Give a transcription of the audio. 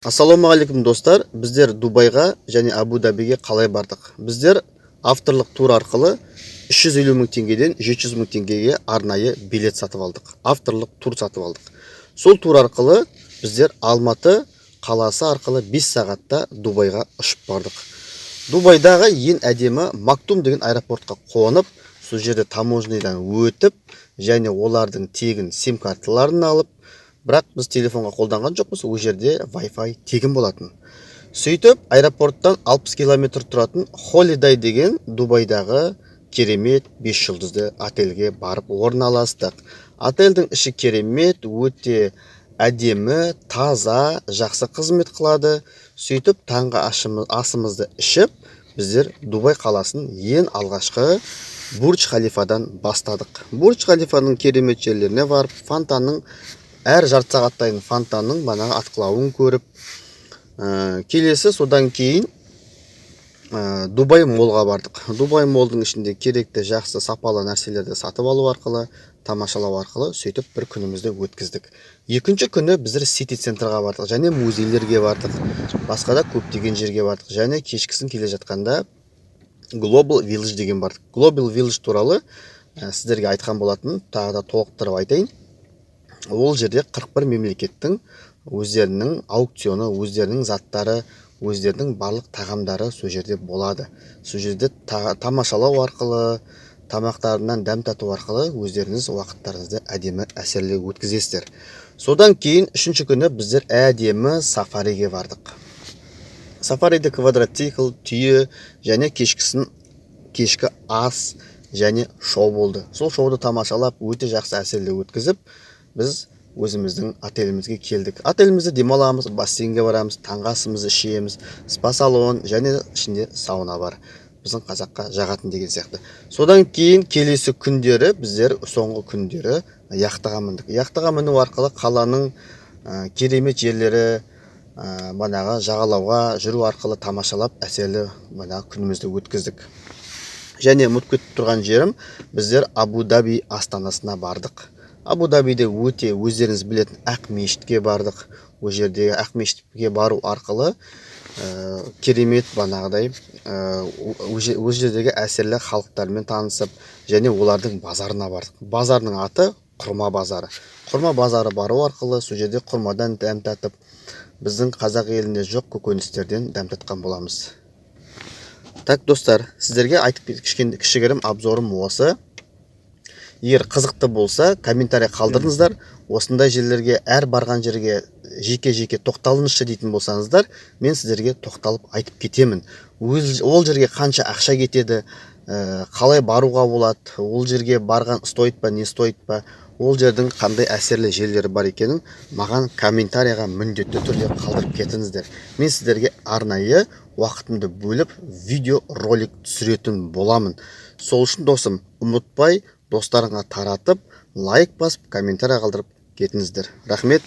Ассалаумағалейкум достар, біздер Дубайға және Абу Дабиге қалай бардық? Біздер авторлық тур арқылы 350 мың теңгеден 700 мың теңгеге арнайы билет сатып алдық. Авторлық тур сатып алдық. Сол тур арқылы біздер Алматы қаласы арқылы 5 сағатта Дубайға ұшып бардық. Дубайдағы ең әдемі Мактум деген аэропортқа қонып, сол жерде таможнядан өтіп, және олардың тегін сим карталарын алып, бірақ біз телефонға қолданған жоқпыз, ол жерде Wi-Fi тегін болатын. Сөйтіп, аэропорттан 60 километр тұратын Holiday деген Дубайдағы керемет 5 жұлдызды отельге барып орналастық. Отельдің іші керемет, өте әдемі, таза, жақсы қызмет қылады. Сөйтіп, таңғы асымызды ішіп, біздер Дубай қаласын ең алғашқы Бурдж Халифадан бастадық. Бурдж Халифаның керемет жерлеріне барып, фонтанның әр жарты сағаттайын фонтанның банағы атқылауын көріп, келесі содан кейін Дубай молға бардық. Дубай молдың ішінде керекті жақсы сапалы нәрселерді сатып алу арқылы, тамашалау арқылы сөйтіп бір күнімізді өткіздік. Екінші күні біздер Сити центрға бардық, және музейлерге бардық, басқа да көптеген жерге бардық, және кешкісін келе жатқанда Global Village деген бардық. Global Village туралы сіздерге айтқан болатын, тағы да толықтырып айтайын. Ол жерде 41 мемлекеттің өздерінің аукционы, өздерінің заттары, өздерінің барлық тағамдары сол жерде болады. Сол жерде тамашалау арқылы, тамақтарынан дәм тату арқылы өздеріңіз уақыттарыңызды әдемі әсерлі өткізесіздер. Содан кейін үшінші күні біздер әдемі сафариге бардық. Сафариде квадроцикл, түйе және кешкі ас және шоу болды. Сол шоуды тамашалап, өте жақсы әсерлі өткізіп, біз өзіміздің отелімізге келдік. Отелімізде демаламыз, бассейнге барамыз, таңғы асымызды ішеміз, спа-салон және ішінде сауна бар. Біздің қазаққа жағатын деген сияқты. Содан кейін келесі күндері, біздер соңғы күндері яхтаға міндік. Яхтаға міну арқылы қаланың керемет жерлері, банағы жағалауға жүру арқылы тамашалап, әсерлі банағы күнімізді өткіздік. Және ұмытып кетіп тұрған жерім, біздер Абу Даби астанасына бардық. Абу Дабиде өте өздеріңіз білетін Ақ мешітке бардық. Ол жердегі Ақ мешітке бару арқылы керемет банағыдай өз жердегі әсерлі халықтармен танысып, және олардың базарына бардық. Базарының аты Құрма базары. Құрма базары бару арқылы сол жерде құрмадан дәм татып, біздің қазақ елінде жоқ көкөністерден дәм татқан боламыз. Так, достар, сіздерге айтып кішігірім обзорым осы. Егер қызықты болса, комментарий қалдырыңыздар. Осындай жерлерге, әр барған жерге жеке-жеке тоқталыңызшы дейтін болсаңыздар, мен сіздерге тоқталып айтып кетемін. Ол жерге қанша ақша кетеді, қалай баруға болады, ол жерге барған стоит па, не стоит па, ол жердің қандай әсерлі жерлері бар екенін маған комментарийға міндетті түрде қалдырып кетіңіздер. Мен сіздерге арнайы уақытымды бөліп видео ролик түсіретін боламын. Сол үшін досым, ұмытпай достарыңа таратып, лайк басып, комментарий қалдырып кетіңіздер. Рахмет.